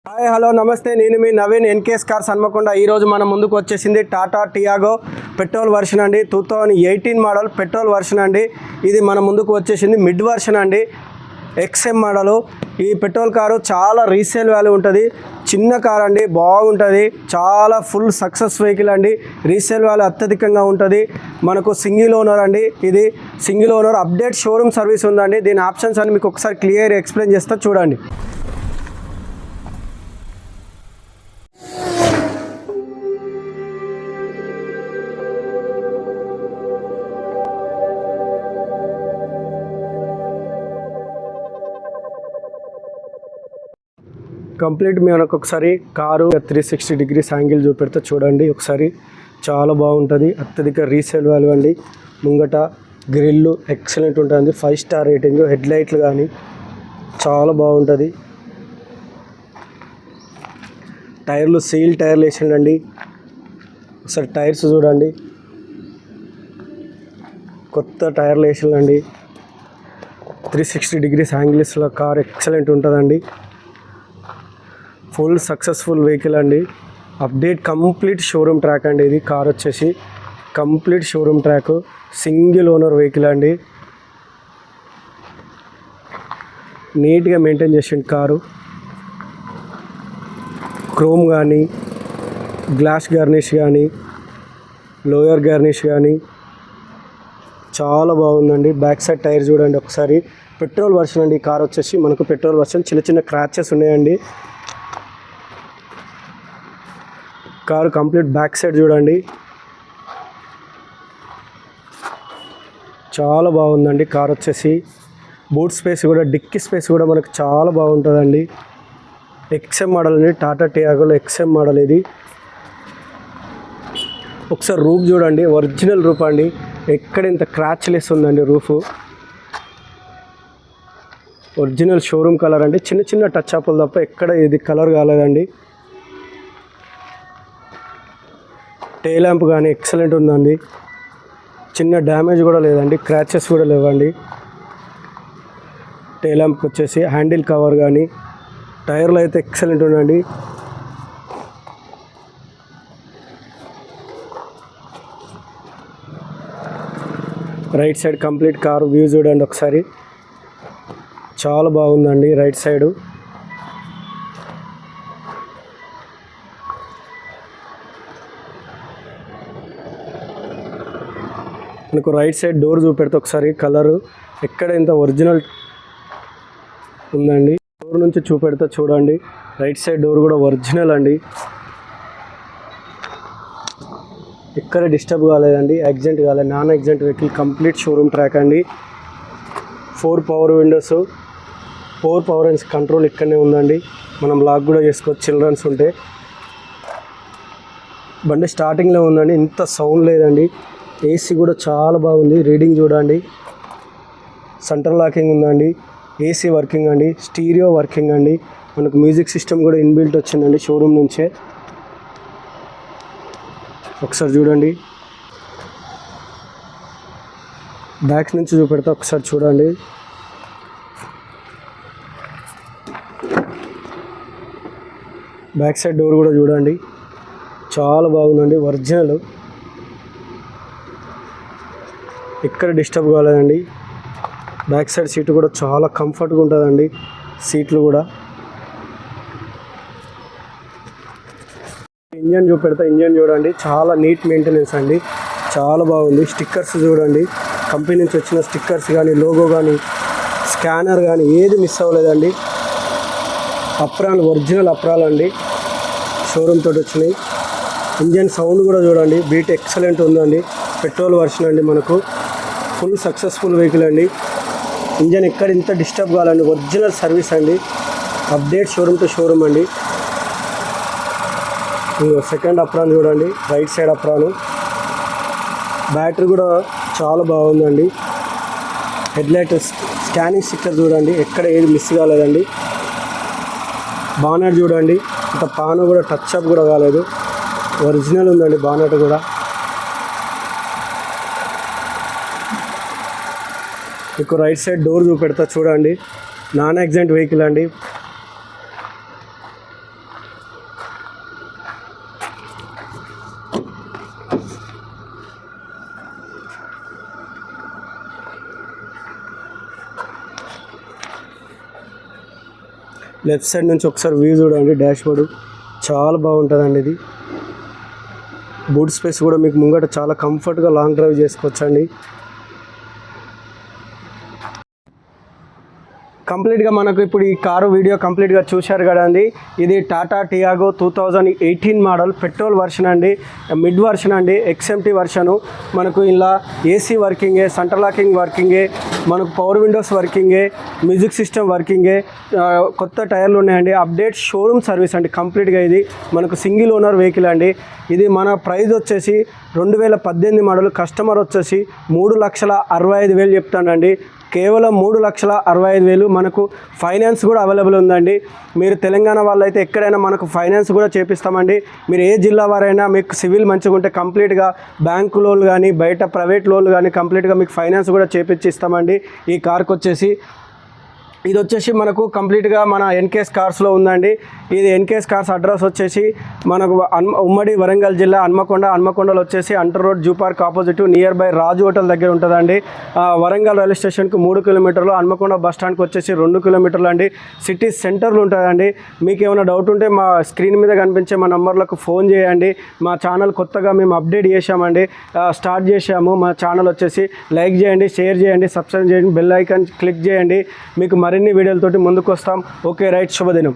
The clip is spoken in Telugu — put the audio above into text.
హాయ్ హలో నమస్తే, నేను మీ నవీన్ ఎన్కేఎస్ కార్స్ హన్మకొండ. ఈరోజు మన ముందుకు వచ్చేసింది టాటా టియాగో పెట్రోల్ వర్షన్ అండి. 2018 మోడల్ పెట్రోల్ వర్షన్ అండి. ఇది మన ముందుకు వచ్చేసింది మిడ్ వర్షన్ అండి, ఎక్స్ఎం మోడలు. ఈ పెట్రోల్ కారు చాలా రీసేల్ వాల్యూ ఉంటుంది. చిన్న కార్ అండి, బాగుంటుంది. చాలా ఫుల్ సక్సెస్ వెహికల్ అండి. రీసేల్ వాల్యూ అత్యధికంగా ఉంటుంది. మనకు సింగిల్ ఓనర్ అండి. ఇది single owner, update showroom service ఉందండి. దీని ఆప్షన్స్ అని మీకు ఒకసారి క్లియర్ ఎక్స్ప్లెయిన్ చేస్తా చూడండి. కంప్లీట్ మనకు ఒకసారి కారు 360 డిగ్రీస్ యాంగిల్ చూపెడితే చూడండి ఒకసారి. చాలా బాగుంటుంది, అత్యధిక రీసేల్ వాల్యూ అండి. ముంగట గ్రిల్లు ఎక్సలెంట్ ఉంటుంది, 5 స్టార్ రేటింగ్. హెడ్ లైట్లు కానీ చాలా బాగుంటుంది. టైర్లు సీల్ టైర్లు వేసిండండి. ఒకసారి టైర్స్ చూడండి, కొత్త టైర్లు వేసిండండి. 360 డిగ్రీస్ యాంగిల్స్లో కార్ ఎక్సలెంట్ ఉంటుందండి. ఫుల్ సక్సెస్ఫుల్ వెహికల్ అండి. అప్డేట్ కంప్లీట్ షోరూమ్ ట్రాక్ అండి. ఇది కార్ వచ్చేసి complete showroom track, single owner vehicle అండి. నీట్గా మెయింటైన్ చేసిండు కారు. క్రోమ్ కానీ, గ్లాస్ గార్నిష్ కానీ, లోయర్ గార్నిష్ కానీ చాలా బాగుందండి. బ్యాక్ సైడ్ టైర్ చూడండి ఒకసారి. పెట్రోల్ వర్షన్ అండి ఈ కార్ వచ్చేసి. మనకు పెట్రోల్ వర్షన్ చిన్న చిన్న క్రాచెస్ ఉన్నాయండి. కారు కంప్లీట్ బ్యాక్ సైడ్ చూడండి, చాలా బాగుందండి కార్ వచ్చేసి. బూట్ స్పేస్ కూడా, డిక్కీ స్పేస్ కూడా మనకు చాలా బాగుంటుందండి. ఎక్స్ఎం మోడల్ అండి, టాటా టియాగోలో ఎక్స్ఎం మోడల్ ఇది. ఒకసారి రూఫ్ చూడండి, ఒరిజినల్ రూఫ్ అండి. ఎక్కడ ఇంత క్రాచ్లెస్ ఉందండి రూఫ్. ఒరిజినల్ షోరూమ్ కలర్ అండి. చిన్న చిన్న టచ్ అప్లు తప్ప ఎక్కడ ఇది కలర్ కాలేదండి. టెయిల్ ల్యాంప్ కానీ ఎక్సలెంట్ ఉందండి. చిన్న డ్యామేజ్ కూడా లేదండి, క్రాచెస్ కూడా లేవండి. టెయిల్ ల్యాంప్కి వచ్చేసి హ్యాండిల్ కవర్ కానీ, టైర్లు అయితే ఎక్సలెంట్ ఉందండి. Right side complete car view చూడండి ఒకసారి. చాలా బాగుందండి రైట్ సైడు. మనకు రైట్ సైడ్ డోర్ చూపెడితే ఒకసారి కలరు ఎక్కడ ఇంత ఒరిజినల్ ఉందండి. డోర్ నుంచి చూపెడితే చూడండి, రైట్ సైడ్ డోర్ కూడా ఒరిజినల్ అండి. ఎక్కడ డిస్టర్బ్ కాలేదండి, యాక్సిడెంట్ కాలేదు. Non accident vehicle, complete showroom track అండి. 4 power Windows, 4 power and control ఇక్కడనే ఉందండి. మనం లాక్ కూడా చేసుకోవచ్చు చిల్డ్రన్స్ ఉంటే. బండి స్టార్టింగ్లో ఉందండి, ఇంత సౌండ్ లేదండి. ఏసీ కూడా చాలా బాగుంది, రీడింగ్ చూడండి. సెంటర్ లాకింగ్ ఉందండి, ఏసీ వర్కింగ్ అండి, స్టీరియో వర్కింగ్ అండి. మనకు మ్యూజిక్ సిస్టమ్ కూడా ఇన్బిల్ట్ వచ్చిందండి షోరూమ్ నుంచే. ఒకసారి చూడండి, బ్యాక్ నుంచి చూపెడతా ఒకసారి చూడండి. బ్యాక్ సైడ్ డోర్ కూడా చూడండి, చాలా బాగుందండి, ఒరిజినల్. ఎక్కడ డిస్టర్బ్ కాలేదండి. బ్యాక్ సైడ్ సీట్ కూడా చాలా కంఫర్ట్గా ఉంటుందండి, సీట్లు కూడా. ఇంజన్ చూపెడతా, ఇంజన్ చూడండి, చాలా నీట్ మెయింటెనెన్స్ అండి, చాలా బాగుంది. స్టిక్కర్స్ చూడండి, కంపెనీ నుంచి వచ్చిన స్టిక్కర్స్ కానీ, లోగో కానీ, స్కానర్ కానీ ఏది మిస్ అవ్వలేదండి. అప్రాలు ఒరిజినల్ అప్రాలు అండి, షోరూమ్ తోటి వచ్చినాయి. ఇంజన్ సౌండ్ కూడా చూడండి, బీట్ ఎక్సలెంట్ ఉందండి. పెట్రోల్ వర్షన్ అండి, మనకు ఫుల్ సక్సెస్ఫుల్ వెహికల్ అండి. ఇంజన్ ఎక్కడ ఇంత డిస్టర్బ్ కావాలండి, ఒరిజినల్ సర్వీస్ అండి. అప్డేట్ షోరూమ్ టు షోరూమ్ అండి. సెకండ్ అప్రాన్ చూడండి, రైట్ సైడ్ అప్రాను. బ్యాటరీ కూడా చాలా బాగుందండి. హెడ్లైట్ స్కానింగ్ స్టిక్కర్ చూడండి, ఎక్కడ ఏది మిస్ కాలేదండి. బానెట్ చూడండి, ఇంత పాను కూడా టచ్ అప్ కూడా కాలేదు, ఒరిజినల్ ఉందండి బానెట్ కూడా. మీకు రైట్ సైడ్ డోర్ చూపెడతా చూడండి, నాన్ యాక్సిడెంట్ వెహికల్ అండి. లెఫ్ట్ సైడ్ నుంచి ఒకసారి వ్యూ చూడండి, డాష్ బోర్డు చాలా బాగుంటుందండి. ఇది బూట్ స్పేస్ కూడా మీకు ముంగట చాలా కంఫర్ట్గా లాంగ్ డ్రైవ్ చేసుకోవచ్చండి. కంప్లీట్గా మనకు ఇప్పుడు ఈ కారు వీడియో కంప్లీట్గా చూశారు కదండి. ఇది Tata Tiago 2018 model petrol version అండి, మిడ్ వర్షన్ అండి, XMT వర్షను. మనకు ఇలా ఏసీ వర్కింగే, సెంటర్ లాకింగ్ వర్కింగే, మనకు పవర్ విండోస్ వర్కింగే, మ్యూజిక్ సిస్టమ్ వర్కింగే, కొత్త టైర్లు ఉన్నాయండి, అప్డేట్ షోరూమ్ సర్వీస్ అండి. కంప్లీట్గా ఇది మనకు సింగిల్ ఓనర్ వెహికల్ అండి. ఇది మన ప్రైస్ వచ్చేసి 2018 మోడల్, కస్టమర్ వచ్చేసి 3,65,000 చెప్తానండి. కేవలం 3,65,000. మనకు ఫైనాన్స్ కూడా అవైలబుల్ ఉందండి. మీరు తెలంగాణ వాళ్ళు అయితే ఎక్కడైనా మనకు ఫైనాన్స్ కూడా చేపిస్తామండి. మీరు ఏ జిల్లా వారైనా మీకు సివిల్ మంచిగా ఉంటే కంప్లీట్గా బ్యాంకు లోన్లు కానీ బయట ప్రైవేట్ లోన్లు కానీ కంప్లీట్గా మీకు ఫైనాన్స్ కూడా చేపించి ఇస్తామండి. ఈ కార్కి వచ్చేసి ఇది వచ్చేసి మనకు కంప్లీట్గా మన ఎన్కేఎస్ కార్స్లో ఉందండి. ఇది ఎన్కేఎస్ కార్స్ అడ్రస్ వచ్చేసి మనకు ఉమ్మడి వరంగల్ జిల్లా హన్మకొండలో వచ్చేసి అంటర్ road zoo park opposite near by Raju hotel దగ్గర ఉంటుందండి. వరంగల్ రైల్వే స్టేషన్కి 3 కిలోమీటర్లు, హన్మకొండ బస్ స్టాండ్కి వచ్చేసి 2 కిలోమీటర్లు అండి. సిటీ సెంటర్లో ఉంటుందండి. మీకు ఏమైనా డౌట్ ఉంటే మా స్క్రీన్ మీద కనిపించే మా నంబర్లకు ఫోన్ చేయండి. మా ఛానల్ కొత్తగా మేము అప్డేట్ చేశామండి, స్టార్ట్ చేశాము. మా ఛానల్ వచ్చేసి లైక్ చేయండి, షేర్ చేయండి, సబ్స్క్రైబ్ చేయండి, బెల్ ఐకాన్ క్లిక్ చేయండి. మీకు మరిన్ని వీడియోలతోటి ముందుకు వస్తాం. ఓకే రైట్, శుభదినం.